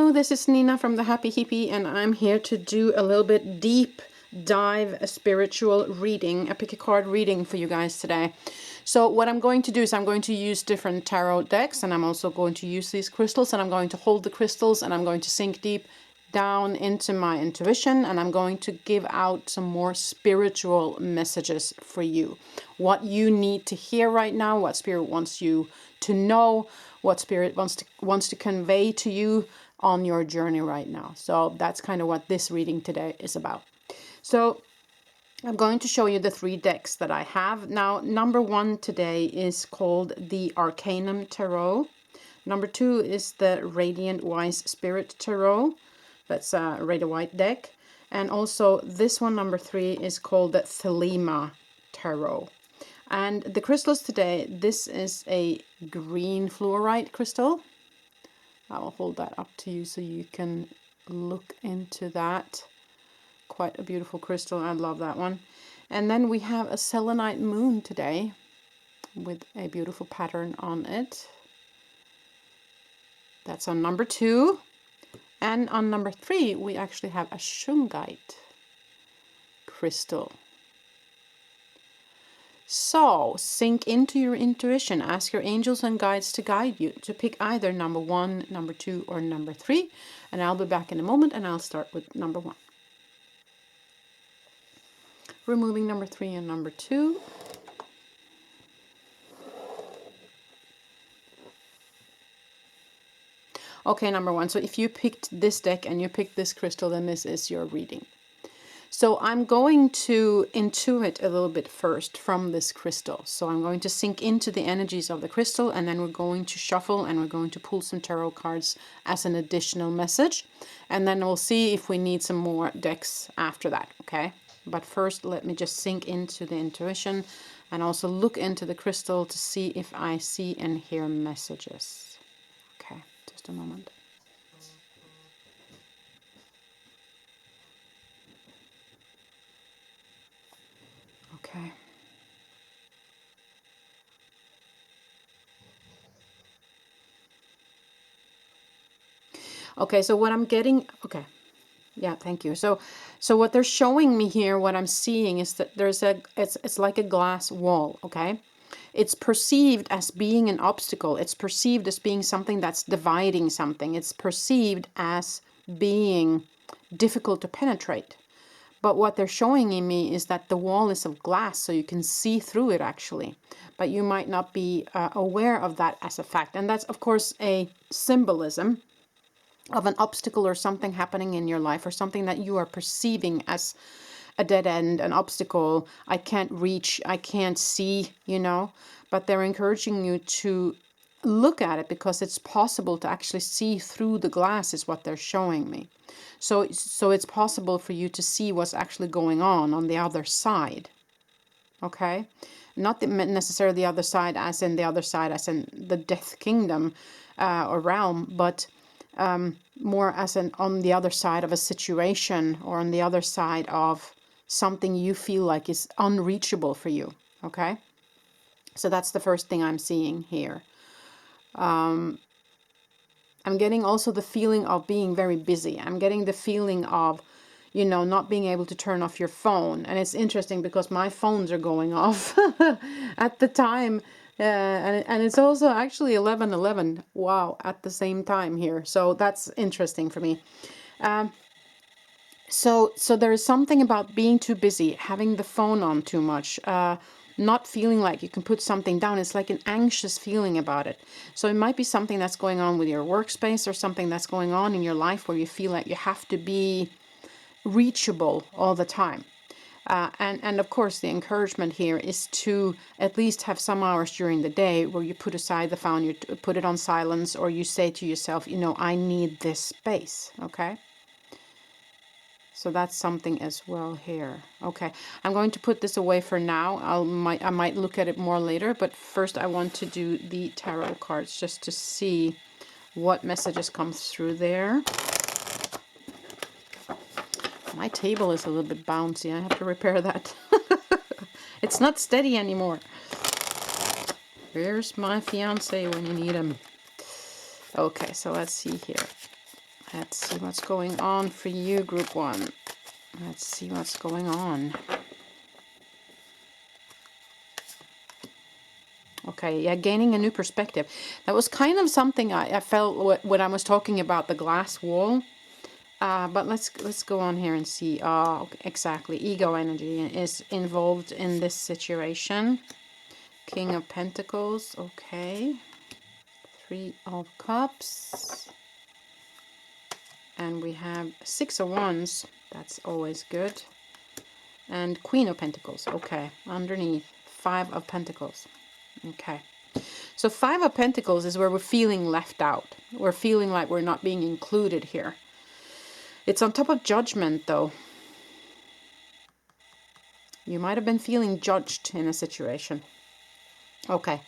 Hello, this is Nina from the Happy Hippie, and I'm here to do a little bit deep dive spiritual reading, a pick a card reading for you guys today. So what I'm going to do is I'm going to use different tarot decks, and I'm also going to use these crystals, and I'm going to hold the crystals, and I'm going to sink deep down into my intuition, and I'm going to give out some more spiritual messages for you. What you need to hear right now, what Spirit wants you to know, what Spirit wants to convey to you on your journey right now. So that's kind of what this reading today is about. So I'm going to show you the 3 decks that I have. Now, number 1 today is called the Arcana Tarot. Number 2 is the Radiant Wise Spirit Tarot. That's a red and white deck. And also this one, number 3, is called the Thelema Tarot. And the crystals today, this is a green fluorite crystal. I will hold that up to you so you can look into that. Quite a beautiful crystal. I love that one. And then we have a selenite moon today with a beautiful pattern on it. That's on number 2. And on number 3, we actually have a Shungite crystal. So, sink into your intuition. Ask your angels and guides to guide you to pick either number 1, number 2, or number 3. And I'll be back in a moment, and I'll start with number 1. Removing number 3 and number 2. Okay, number 1. So if you picked this deck and you picked this crystal, then this is your reading. So I'm going to intuit a little bit first from this crystal. So I'm going to sink into the energies of the crystal, and then we're going to shuffle and we're going to pull some tarot cards as an additional message. And then we'll see if we need some more decks after that, okay? But first, let me just sink into the intuition and also look into the crystal to see if I see and hear messages. Okay, just a moment. Okay. Okay, so what I'm getting, okay. Yeah, thank you. So what they're showing me here, what I'm seeing is that there's it's like a glass wall, okay? It's perceived as being an obstacle. It's perceived as being something that's dividing something. It's perceived as being difficult to penetrate. But what they're showing in me is that the wall is of glass, so you can see through it actually. But you might not be aware of that as a fact. And that's, of course, a symbolism of an obstacle or something happening in your life, or something that you are perceiving as a dead end, an obstacle. I can't reach, I can't see, you know. But they're encouraging you to look at it because it's possible to actually see through the glass is what they're showing me. So it's possible for you to see what's actually going on the other side. Okay? Not necessarily the other side as in the Death Kingdom or realm, but more as on the other side of a situation, or on the other side of something you feel like is unreachable for you. Okay? So that's the first thing I'm seeing here. I'm getting also the feeling of being very busy. I'm getting the feeling of, you know, not being able to turn off your phone. And it's interesting because my phones are going off at the time. And it's also actually 11:11. Wow, at the same time here. So that's interesting for me. So there is something about being too busy, having the phone on too much, not feeling like you can put something down. It's like an anxious feeling about it. So it might be something that's going on with your workspace, or something that's going on in your life where you feel like you have to be reachable all the time. And of course, the encouragement here is to at least have some hours during the day where you put aside the phone, you put it on silence, or you say to yourself, you know, I need this space, okay? So that's something as well here. Okay, I'm going to put this away for now. I might look at it more later, but first I want to do the tarot cards just to see what messages come through there. My table is a little bit bouncy. I have to repair that. It's not steady anymore. Where's my fiance when you need him? Okay, so let's see here. Let's see what's going on for you, group 1. Let's see what's going on. Okay, yeah, gaining a new perspective. That was kind of something I felt when I was talking about the glass wall. But let's go on here and see. Exactly. Ego energy is involved in this situation. King of Pentacles. Okay. 3 of Cups. And we have 6 of Wands. That's always good. And Queen of Pentacles. Okay. Underneath. 5 of Pentacles. Okay. So 5 of Pentacles is where we're feeling left out. We're feeling like we're not being included here. It's on top of Judgment, though. You might have been feeling judged in a situation. Okay.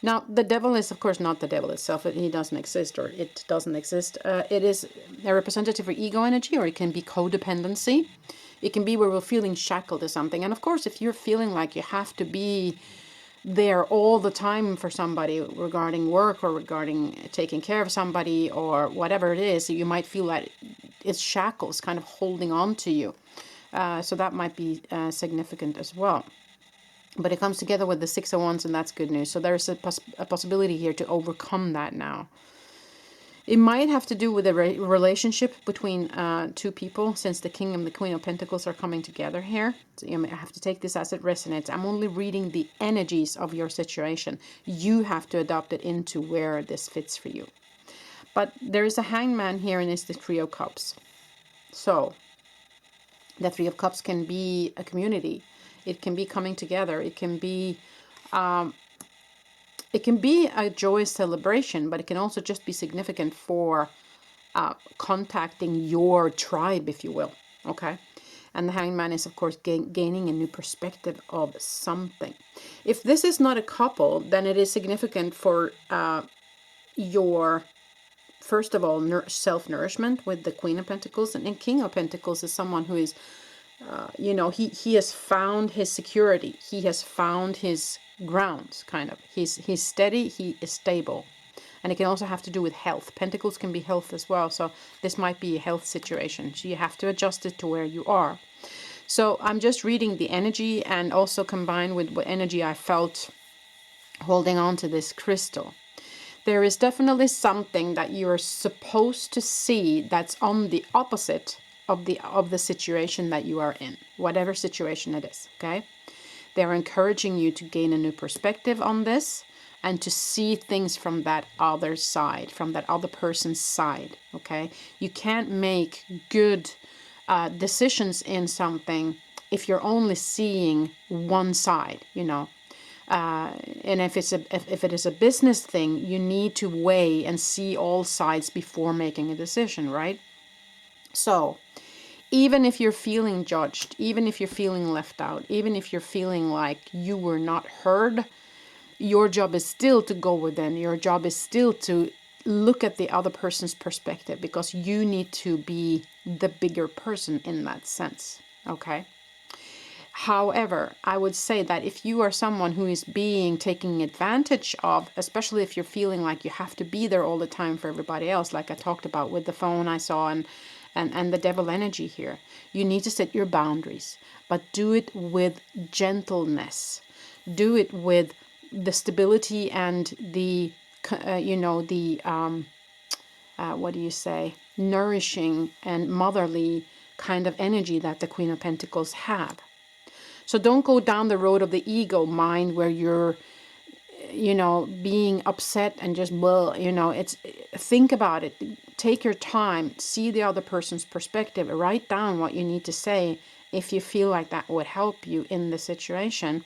Now, the devil is, of course, not the devil itself. He doesn't exist, or it doesn't exist. It is a representative for ego energy, or it can be codependency. It can be where we're feeling shackled to something. And, of course, if you're feeling like you have to be there all the time for somebody regarding work or regarding taking care of somebody or whatever it is, you might feel like it's shackles kind of holding on to you. So that might be significant as well. But it comes together with the 6 of Wands, and that's good news. So there's a possibility here to overcome that now. It might have to do with a relationship between 2 people, since the King and the Queen of Pentacles are coming together here. So you may have to take this as it resonates. I'm only reading the energies of your situation. You have to adopt it into where this fits for you. But there is a Hangman here, and it's the 3 of Cups. So the 3 of Cups can be a community. It can be coming together. It can be a joyous celebration, but it can also just be significant for contacting your tribe, if you will. Okay. And the Hangman is, of course, gaining a new perspective of something. If this is not a couple, then it is significant for your, first of all, self-nourishment with the Queen of Pentacles. And King of Pentacles is someone who is, he has found his security. He has found his grounds, kind of. He's steady, he is stable. And it can also have to do with health. Pentacles can be health as well. So this might be a health situation. So you have to adjust it to where you are. So I'm just reading the energy, and also combined with what energy I felt holding on to this crystal. There is definitely something that you're supposed to see that's on the opposite of the situation that you are in, whatever situation it is. Okay, they're encouraging you to gain a new perspective on this and to see things from that other side, from that other person's side. Okay, you can't make good decisions in something if you're only seeing one side, and if it is a business thing, you need to weigh and see all sides before making a decision, right? So even if you're feeling judged, even if you're feeling left out, even if you're feeling like you were not heard, your job is still to go within. Your job is still to look at the other person's perspective, because you need to be the bigger person in that sense. Okay. However, I would say that if you are someone who is being taken advantage of, especially if you're feeling like you have to be there all the time for everybody else, like I talked about with the phone I saw and the devil energy here, you need to set your boundaries, but do it with gentleness. Do it with the stability and the, what do you say, nourishing and motherly kind of energy that the Queen of Pentacles have. So don't go down the road of the ego mind where you're, being upset and just, think about it. Take your time, see the other person's perspective, write down what you need to say if you feel like that would help you in the situation.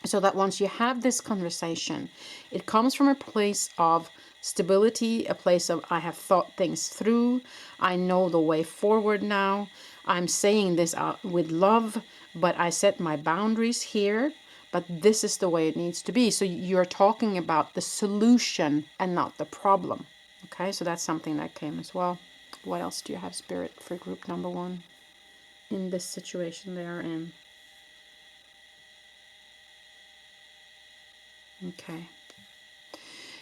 So that once you have this conversation, it comes from a place of stability, a place of, I have thought things through, I know the way forward now, I'm saying this with love, but I set my boundaries here, but this is the way it needs to be. So you're talking about the solution and not the problem. Okay, so that's something that came as well. What else do you have, Spirit, for group number 1 in this situation they are in? Okay.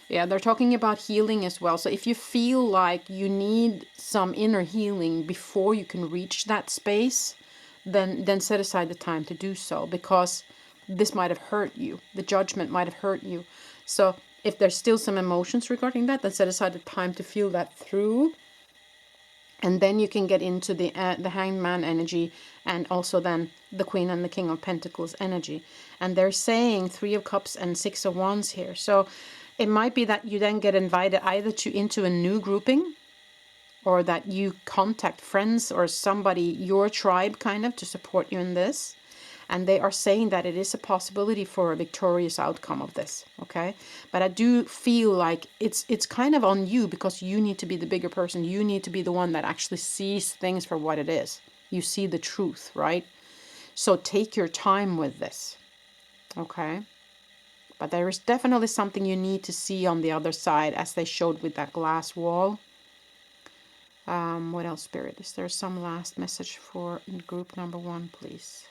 Yeah, they're talking about healing as well. So if you feel like you need some inner healing before you can reach that space, then set aside the time to do so, because this might have hurt you. The judgment might have hurt you. So if there's still some emotions regarding that, then set aside the time to feel that through. And then you can get into the Hanged Man energy, and also then the Queen and the King of Pentacles energy. And they're saying 3 of Cups and 6 of Wands here. So it might be that you then get invited either into a new grouping, or that you contact friends or somebody, your tribe kind of, to support you in this. And they are saying that it is a possibility for a victorious outcome of this, okay? But I do feel like it's kind of on you, because you need to be the bigger person. You need to be the one that actually sees things for what it is. You see the truth, right? So take your time with this, okay? But there is definitely something you need to see on the other side, as they showed with that glass wall. What else, Spirit? Is there some last message for group number 1, please?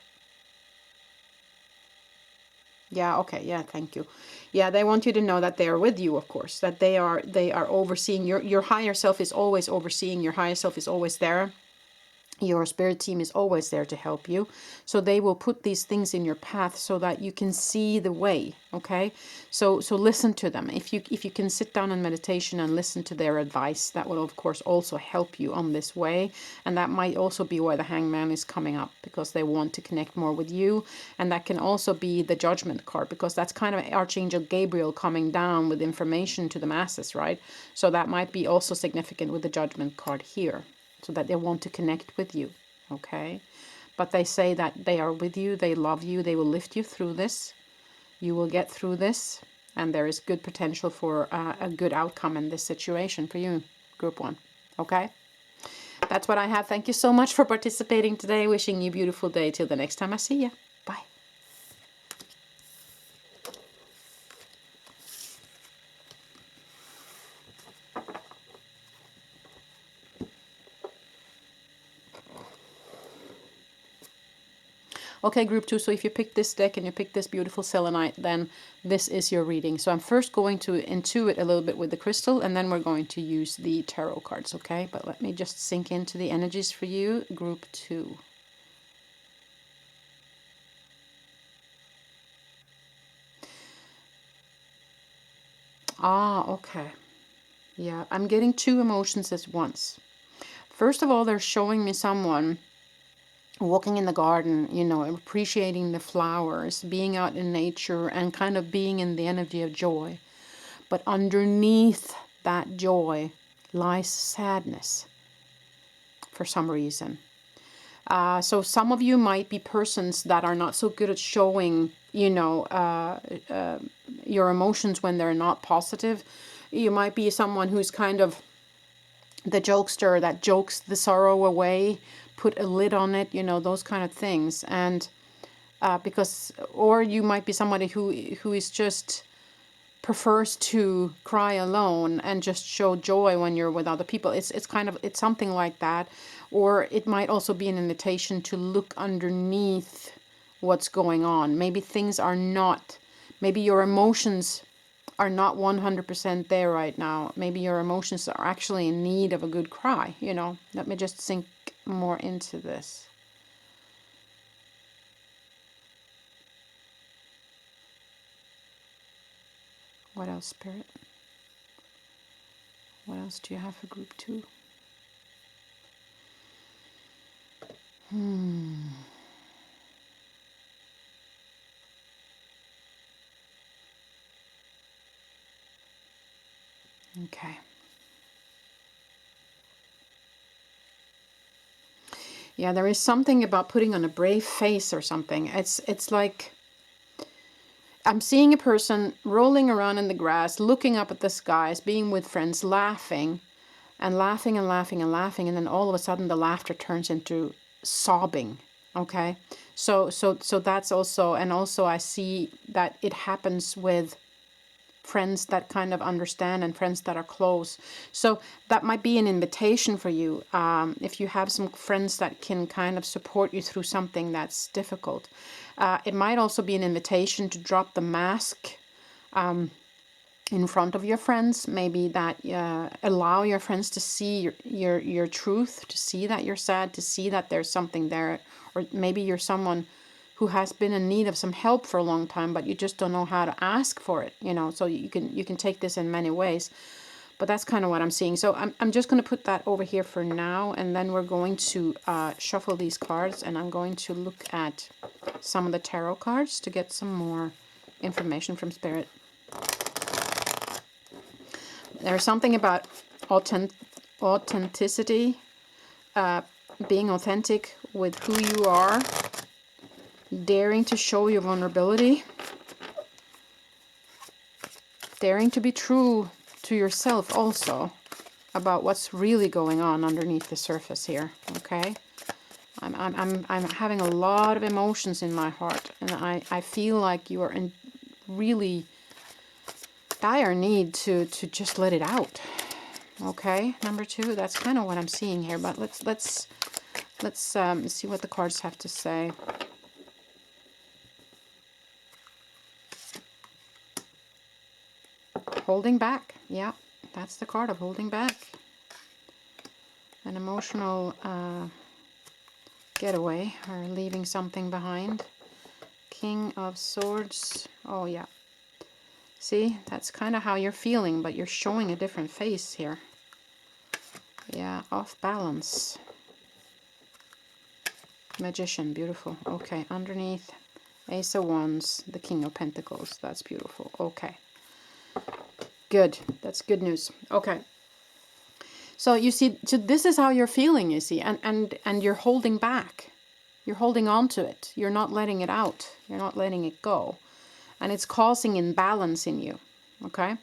Yeah, okay, yeah, thank you. Yeah, they want you to know that they are with you, of course, that they are overseeing. Your higher self is always overseeing. Your higher self is always there. Your spirit team is always there to help you. So they will put these things in your path so that you can see the way, okay? So listen to them. If you can sit down in meditation and listen to their advice, that will of course also help you on this way. And that might also be why the Hangman is coming up, because they want to connect more with you. And that can also be the Judgment card, because that's kind of Archangel Gabriel coming down with information to the masses, right? So that might be also significant with the Judgment card here, so that they want to connect with you, okay? But they say that they are with you, they love you, they will lift you through this. You will get through this, and there is good potential for a good outcome in this situation for you, group 1, okay? That's what I have. Thank you so much for participating today. Wishing you a beautiful day. Till the next time I see you. Bye. Okay, group 2, so if you pick this deck and you pick this beautiful selenite, then this is your reading. So I'm first going to intuit a little bit with the crystal, and then we're going to use the tarot cards, okay? But let me just sink into the energies for you, group 2. Ah, okay. Yeah, I'm getting 2 emotions at once. First of all, they're showing me someone walking in the garden, you know, appreciating the flowers, being out in nature, and kind of being in the energy of joy. But underneath that joy lies sadness for some reason. So some of you might be persons that are not so good at showing, you know, your emotions when they're not positive. You might be someone who's kind of the jokester that jokes the sorrow away, put a lid on it, you know, those kind of things. And because, or you might be somebody who is just prefers to cry alone and just show joy when you're with other people. It's kind of, it's something like that. Or it might also be an invitation to look underneath what's going on. Maybe things are not, maybe your emotions are not 100% there right now. Maybe your emotions are actually in need of a good cry, you know. Let me just sink more into this. What else, Spirit? What else do you have for group 2? Okay. Yeah, there is something about putting on a brave face or something. It's like I'm seeing a person rolling around in the grass, looking up at the skies, being with friends, laughing and laughing and laughing and laughing, and then all of a sudden the laughter turns into sobbing. Okay, so that's also, and also I see that it happens with friends that kind of understand and friends that are close. So that might be an invitation for you, if you have some friends that can kind of support you through something that's difficult. It might also be an invitation to drop the mask in front of your friends, maybe that allow your friends to see your truth, to see that you're sad, to see that there's something there, or maybe you're someone who has been in need of some help for a long time, but you just don't know how to ask for it, you know. So you can take this in many ways, but that's kind of what I'm seeing. So I'm just going to put that over here for now, and then we're going to shuffle these cards, and I'm going to look at some of the tarot cards to get some more information from Spirit. There's something about authenticity, being authentic with who you are, daring to show your vulnerability, daring to be true to yourself also about what's really going on underneath the surface here. Okay, I'm having a lot of emotions in my heart, and I feel like you are in really dire need to just let it out. Okay, number 2, that's kind of what I'm seeing here, but let's see what the cards have to say. Holding back. Yeah, that's the card of holding back. An emotional getaway, or leaving something behind. King of Swords. Oh yeah. See, that's kind of how you're feeling, but you're showing a different face here. Yeah, off balance. Magician, beautiful. Okay, underneath, Ace of Wands, the King of Pentacles. That's beautiful. Okay. Good. That's good news. Okay. So you see, so this is how you're feeling, you see, and you're holding back. You're holding on to it. You're not letting it out. You're not letting it go. And it's causing imbalance in you. Okay?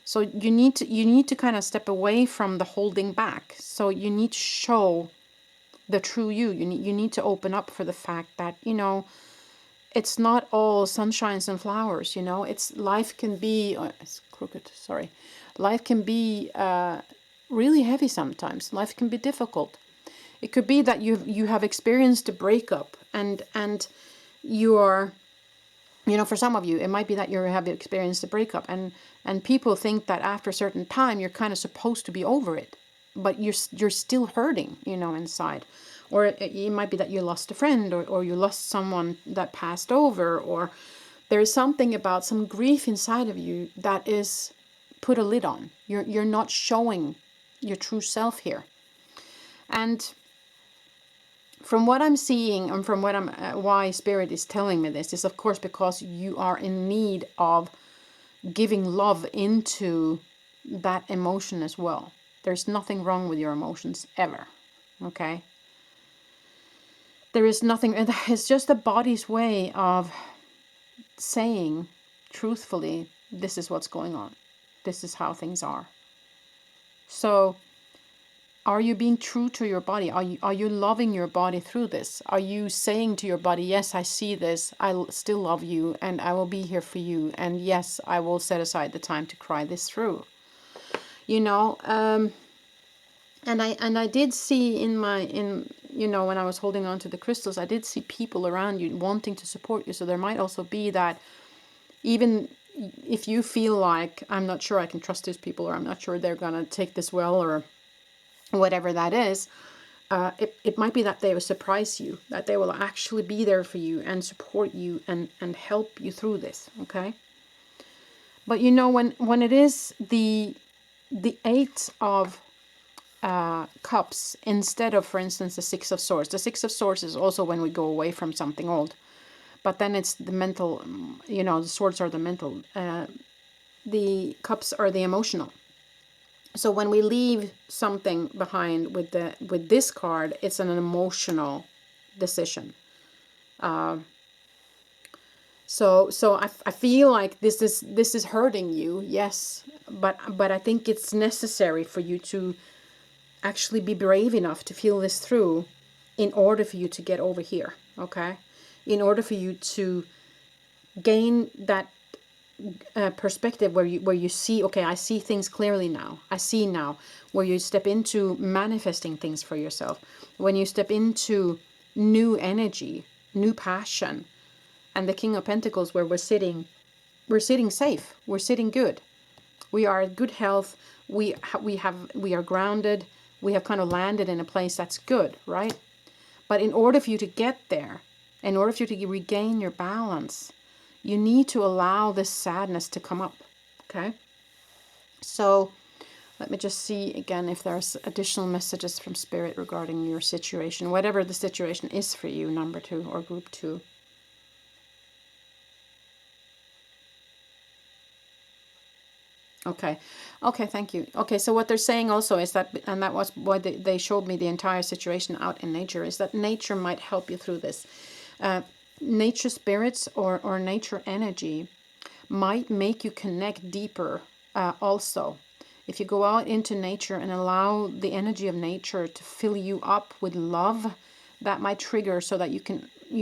So you need to kind of step away from the holding back. So you need to show the true you. You need to open up for the fact that, you know, it's not all sunshines and flowers, you know. It's life can be it's crooked, sorry. Life can be really heavy sometimes. Life can be difficult. It could be that you have experienced a breakup, and you are, you know, for some of you, it might be that you have experienced a breakup, and people think that after a certain time you're kind of supposed to be over it, but you're still hurting, you know, inside. Or it might be that you lost a friend, or you lost someone that passed over, or there is something about some grief inside of you that is put a lid on. You're not showing your true self here. And from what I'm seeing, and from what why Spirit is telling me this, is of course because you are in need of giving love into that emotion as well. There's nothing wrong with your emotions ever. Okay? There is nothing, it's just the body's way of saying truthfully, this is what's going on. This is how things are. So, are you being true to your body? Are you loving your body through this? Are you saying to your body, yes, I see this, I still love you, and I will be here for you, and yes, I will set aside the time to cry this through. You know, and I did see you know, when I was holding on to the crystals, I did see people around you wanting to support you. So there might also be that, even if you feel like, I'm not sure I can trust these people, or I'm not sure they're gonna take this well, or whatever that is, it might be that they will surprise you, that they will actually be there for you and support you and help you through this. Okay? But you know, when it is the 8 of Cups instead of, for instance, the 6 of Swords. The 6 of Swords is also when we go away from something old, but then it's the mental, you know, the Swords are the mental, the Cups are the emotional. So when we leave something behind with this card, it's an emotional decision. So I feel like this is hurting you, yes, but I think it's necessary for you to actually be brave enough to feel this through, in order for you to get over here. Okay, in order for you to gain that perspective where you see, okay, I see things clearly now. I see now, where you step into manifesting things for yourself, when you step into new energy, new passion, and the King of Pentacles, where we're sitting safe, we're sitting good. We are in good health. We are grounded. We have kind of landed in a place that's good, right? But in order for you to get there, in order for you to regain your balance, you need to allow this sadness to come up, okay? So let me just see again if there's additional messages from Spirit regarding your situation, whatever the situation is for you, number 2 or group 2. Okay. Okay, thank you. Okay, so what they're saying also is that, and that was why they showed me the entire situation out in nature, is that nature might help you through this. Nature spirits or nature energy might make you connect deeper also. If you go out into nature and allow the energy of nature to fill you up with love, that might trigger so that you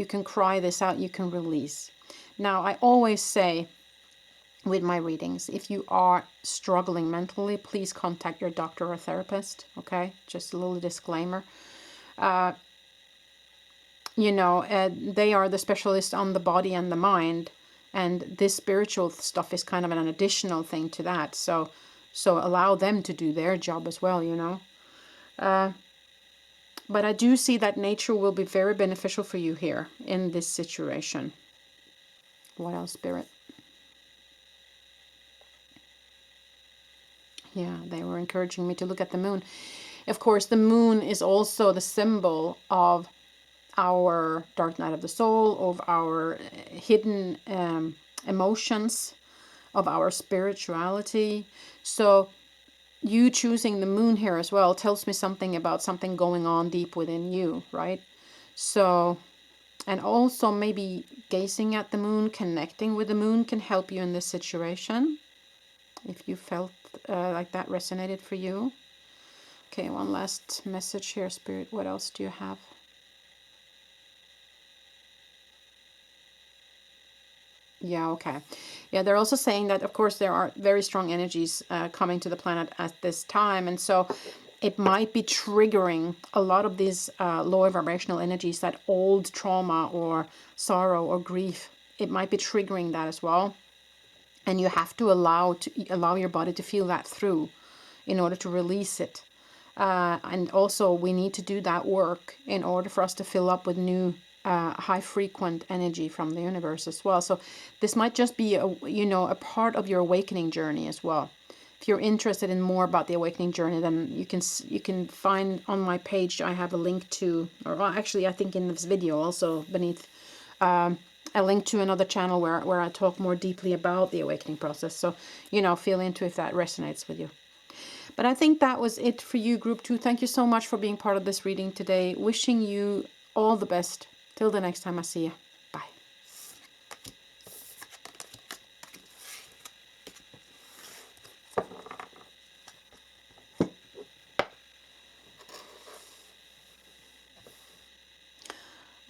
can cry this out, you can release. Now, I always say with my readings, if you are struggling mentally, please contact your doctor or therapist, okay? Just a little disclaimer. They are the specialist on the body and the mind, and this spiritual stuff is kind of an additional thing to that. So allow them to do their job as well, But I do see that nature will be very beneficial for you here in this situation. What else, Spirit? Yeah, they were encouraging me to look at the moon. Of course, the moon is also the symbol of our dark night of the soul, of our hidden emotions, of our spirituality. So you choosing the moon here as well tells me something about something going on deep within you, right? So, and also maybe gazing at the moon, connecting with the moon can help you in this situation, if you felt like that resonated for you. Okay, one last message here, Spirit. What else do you have? Yeah, okay. Yeah, they're also saying that, of course, there are very strong energies coming to the planet at this time. And so it might be triggering a lot of these lower vibrational energies, that old trauma or sorrow or grief. It might be triggering that as well. And you have to allow your body to feel that through in order to release it. And also we need to do that work in order for us to fill up with new high frequent energy from the universe as well. So this might just be a part of your awakening journey as well. If you're interested in more about the awakening journey, then you can find on my page, I have a link to, or well, actually I think in this video also beneath, a link to another channel where I talk more deeply about the awakening process. So, feel into if that resonates with you. But I think that was it for you, Group 2. Thank you so much for being part of this reading today. Wishing you all the best. Till the next time I see you. Bye.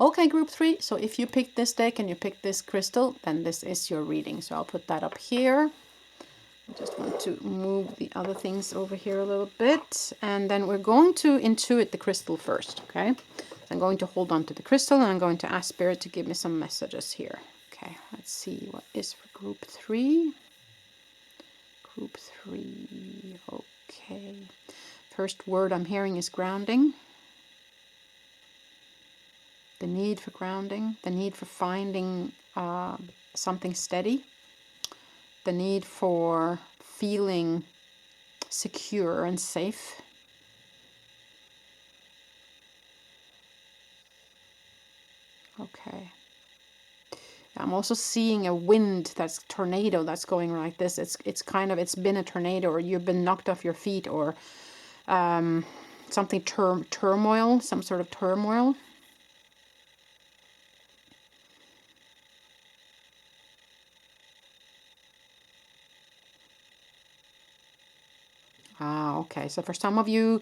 Okay, Group 3. So if you picked this deck and you picked this crystal, then this is your reading. So I'll put that up here. I just want to move the other things over here a little bit. And then we're going to intuit the crystal first, okay? I'm going to hold on to the crystal and I'm going to ask Spirit to give me some messages here. Okay, let's see what is for Group 3. Group 3, okay. First word I'm hearing is grounding. The need for grounding, the need for finding something steady, the need for feeling secure and safe. Okay. I'm also seeing a wind, that's tornado, that's going like this. It's been a tornado, or you've been knocked off your feet, or something turmoil, some sort of turmoil. Okay. So for some of you,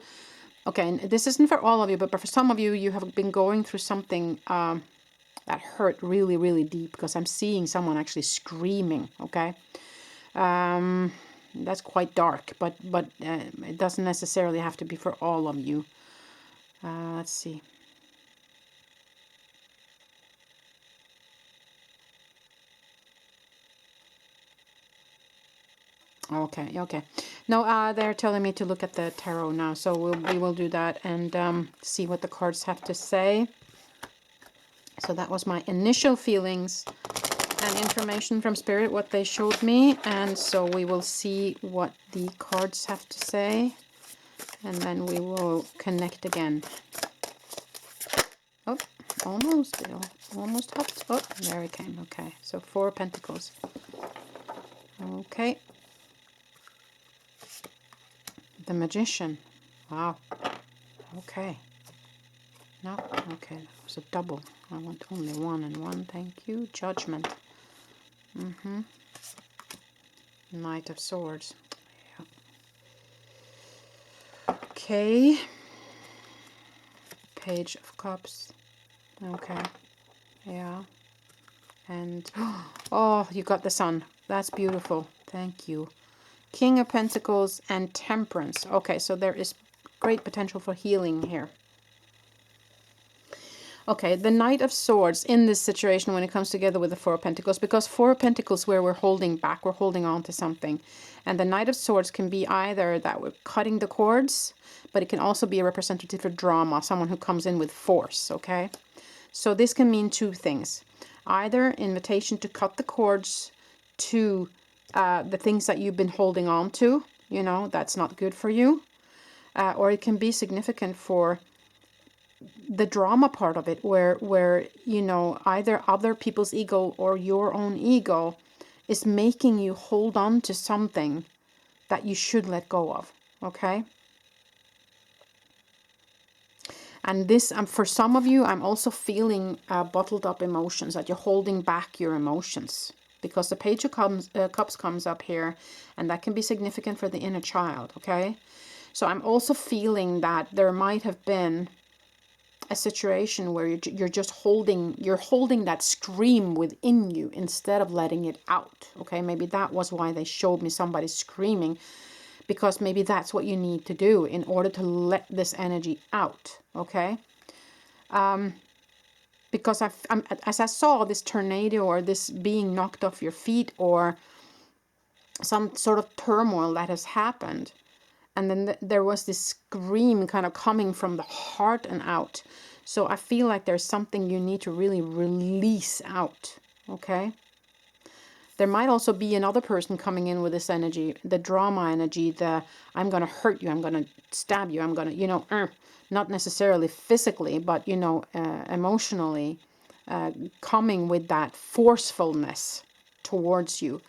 okay, and this isn't for all of you, but for some of you, you have been going through something that hurt really, really deep, because I'm seeing someone actually screaming, okay? That's quite dark, but it doesn't necessarily have to be for all of you. Let's see. Okay, okay. No, they're telling me to look at the tarot now, so we will do that and see what the cards have to say. So that was my initial feelings and information from Spirit, what they showed me. And so we will see what the cards have to say. And then we will connect again. Oh, almost. Almost hopped. Oh, there it came. Okay, so 4 Pentacles. Okay. The Magician. Wow. Okay. No, okay, that was a double. I want only 1 and 1, thank you. Judgment. Knight of Swords. Yeah. Okay. Page of Cups. Okay. Yeah. And, oh, you got the Sun. That's beautiful. Thank you. King of Pentacles and Temperance. Okay, so there is great potential for healing here. Okay, the Knight of Swords in this situation when it comes together with the 4 of Pentacles, because 4 of Pentacles where we're holding back, we're holding on to something. And the Knight of Swords can be either that we're cutting the cords, but it can also be a representative for drama, someone who comes in with force, okay? So this can mean 2 things. Either invitation to cut the cords to the things that you've been holding on to, you know, that's not good for you. Or it can be significant for the drama part of it, where you know, either other people's ego or your own ego is making you hold on to something that you should let go of. Okay. And this, for some of you, I'm also feeling bottled up emotions, that you're holding back your emotions, because the Page of Cups comes up here, and that can be significant for the inner child. Okay. So I'm also feeling that there might have been a situation where you're just holding that scream within you instead of letting it out. Okay, maybe that was why they showed me somebody screaming, because maybe that's what you need to do in order to let this energy out. Okay, because as I saw this tornado or this being knocked off your feet or some sort of turmoil that has happened, and then there was this scream kind of coming from the heart and out. So I feel like there's something you need to really release out, okay? There might also be another person coming in with this energy, the drama energy, the I'm going to hurt you, I'm going to stab you, I'm going to, you know, not necessarily physically, but, you know, emotionally, coming with that forcefulness towards you.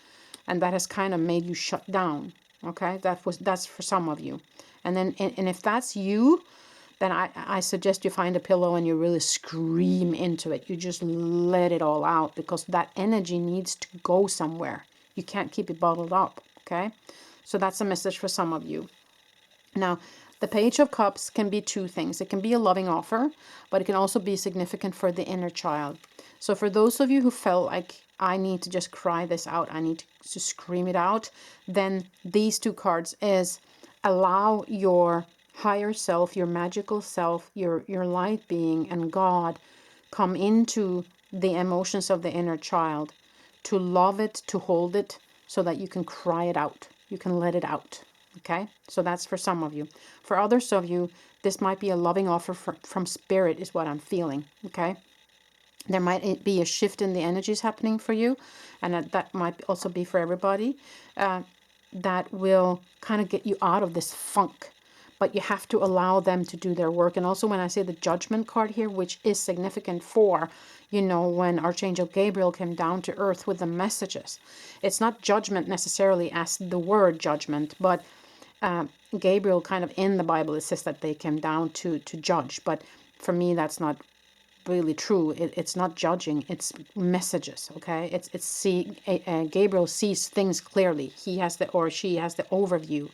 And that has kind of made you shut down, okay? That's for some of you. And then, and if that's you, then I suggest you find a pillow and you really scream into it. You just let it all out, because that energy needs to go somewhere. You can't keep it bottled up, okay? So that's a message for some of you. Now, the Page of Cups can be 2 things. It can be a loving offer, but it can also be significant for the inner child. So for those of you who felt like, I need to just cry this out, I need to scream it out, then these 2 cards is allow your higher self, your magical self, your light being and God come into the emotions of the inner child, to love it, to hold it, so that you can cry it out. You can let it out. Okay, so that's for some of you. For others of you, this might be a loving offer from Spirit is what I'm feeling. Okay, there might be a shift in the energies happening for you, and that might also be for everybody, that will kind of get you out of this funk. But you have to allow them to do their work. And also when I say the Judgment card here, which is significant for, you know, when Archangel Gabriel came down to earth with the messages. It's not judgment necessarily as the word judgment, but Gabriel kind of in the Bible, it says that they came down to judge. But for me, that's not really true. It's not judging, it's messages. Okay, Gabriel sees things clearly. He has or she has the overview,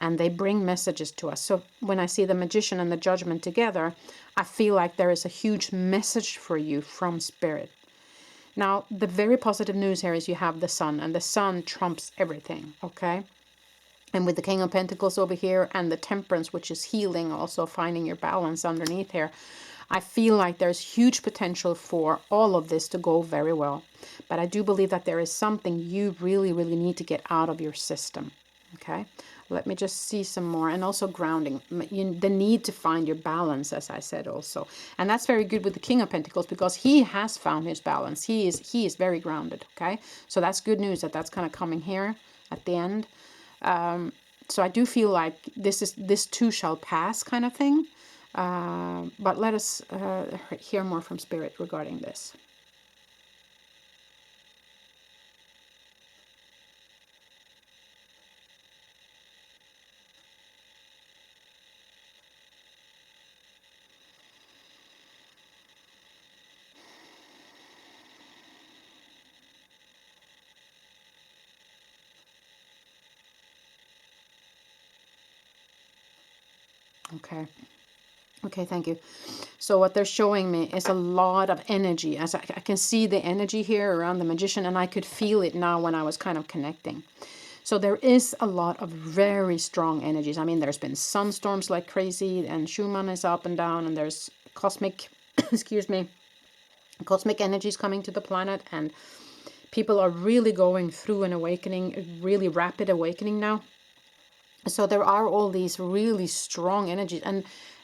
and they bring messages to us. So when I see the Magician and the Judgment together, I feel like there is a huge message for you from Spirit. Now, the very positive news here is you have the Sun, and the Sun trumps everything. Okay, and with the King of Pentacles over here and the Temperance, which is healing, also finding your balance underneath here, I feel like there's huge potential for all of this to go very well. But I do believe that there is something you really, really need to get out of your system. Okay, let me just see some more. And also grounding, the need to find your balance, as I said also. And that's very good with the King of Pentacles, because he has found his balance. He is very grounded. Okay, so that's good news that that's kind of coming here at the end. So I do feel like this too shall pass kind of thing. But let us hear more from Spirit regarding this. Okay. Okay, thank you. So what they're showing me is a lot of energy. As I can see the energy here around the Magician, and I could feel it now when I was kind of connecting. So there is a lot of very strong energies. I mean, there's been sunstorms like crazy, and Schumann is up and down, and there's cosmic, excuse me, cosmic energies coming to the planet, and people are really going through an awakening, a really rapid awakening now. So there are all these really strong energies,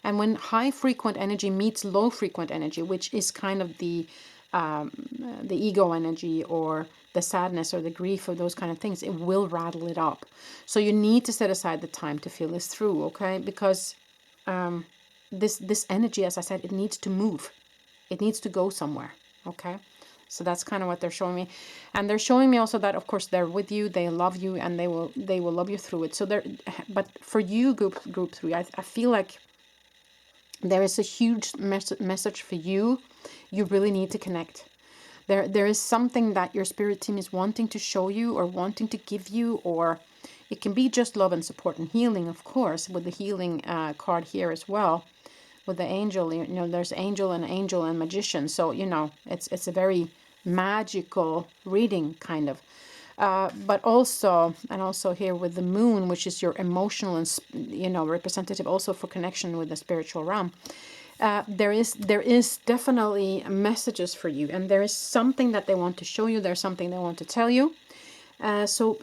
and when high frequent energy meets low frequent energy, which is kind of the ego energy or the sadness or the grief or those kind of things, it will rattle it up. So you need to set aside the time to feel this through, okay? Because this energy, as I said, it needs to move. It needs to go somewhere, okay? So that's kind of what they're showing me. And they're showing me also that, of course, they're with you, they love you, and they will love you through it. So but for you, group 3, I feel like there is a huge message for you. You really need to connect. There is something that your spirit team is wanting to show you or wanting to give you, or it can be just love and support and healing, of course, with the healing card here as well. With the angel, you know, there's angel and magician. So, you know, it's a very magical reading kind of. But also, and also here with the moon, which is your emotional and, you know, representative also for connection with the spiritual realm. There is definitely messages for you, and there is something that they want to show you. There's something they want to tell you. So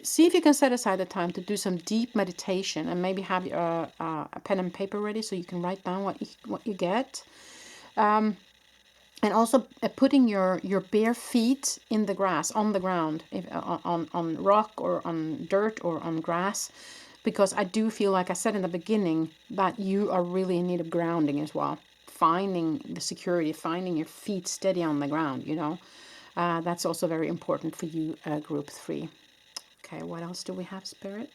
see if you can set aside the time to do some deep meditation, and maybe have a pen and paper ready so you can write down what you get. And also putting your bare feet in the grass, on the ground, on rock or on dirt or on grass, because I do feel, like I said in the beginning, that you are really in need of grounding as well. Finding the security, finding your feet steady on the ground, you know. That's also very important for you, group 3. Okay, what else do we have, Spirit?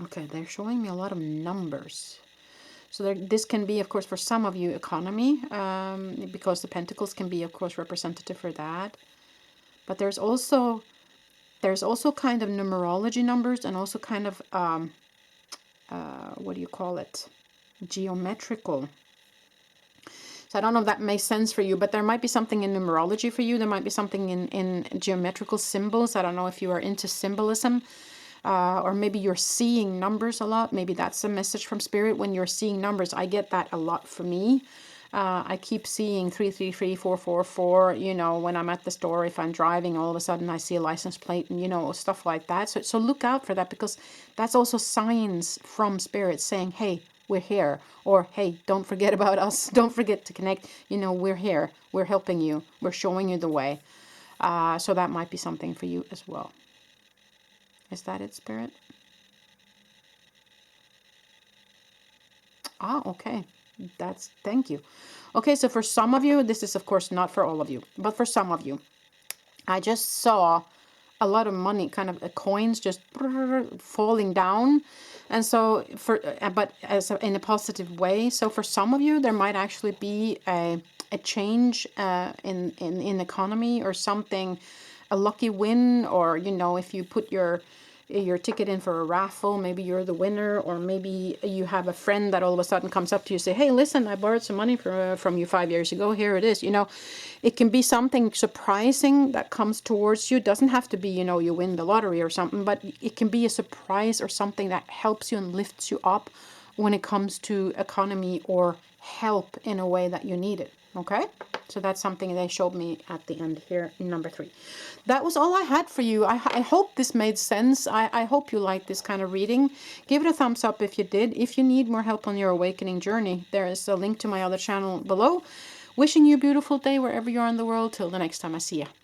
Okay, they're showing me a lot of numbers. So this can be, of course, for some of you, economy, because the pentacles can be, of course, representative for that. But there's also kind of numerology numbers, and also kind of, what do you call it? Geometrical. So I don't know if that makes sense for you, but there might be something in numerology for you. There might be something in geometrical symbols. I don't know if you are into symbolism, or maybe you're seeing numbers a lot. Maybe that's a message from Spirit. When you're seeing numbers, I get that a lot for me. I keep seeing 333, 444, you know, when I'm at the store. If I'm driving, all of a sudden I see a license plate, and, you know, stuff like that. So look out for that, because that's also signs from Spirit saying, hey, we're here, or hey, don't forget about us, don't forget to connect, you know, we're here, we're helping you, we're showing you the way. So that might be something for you as well. Is that it, Spirit? Okay, thank you. Okay, so for some of you, this is of course not for all of you, but for some of you, I just saw a lot of money, kind of coins just falling down. And so but in a positive way. So for some of you, there might actually be a change in economy or something, a lucky win, or, you know, if you put your your ticket in for a raffle. Maybe you're the winner, or maybe you have a friend that all of a sudden comes up to you and say, hey, listen, I borrowed some money from you 5 years ago. Here it is. You know, it can be something surprising that comes towards you. It doesn't have to be, you know, you win the lottery or something, but it can be a surprise or something that helps you and lifts you up when it comes to economy or help in a way that you need it. Okay, so that's something they showed me at the end here in number 3. That was all I had for you. I hope this made sense. I hope you liked this kind of reading. Give it a thumbs up if you did. If you need more help on your awakening journey, there is a link to my other channel below. Wishing you a beautiful day wherever you are in the world. Till the next time I see you.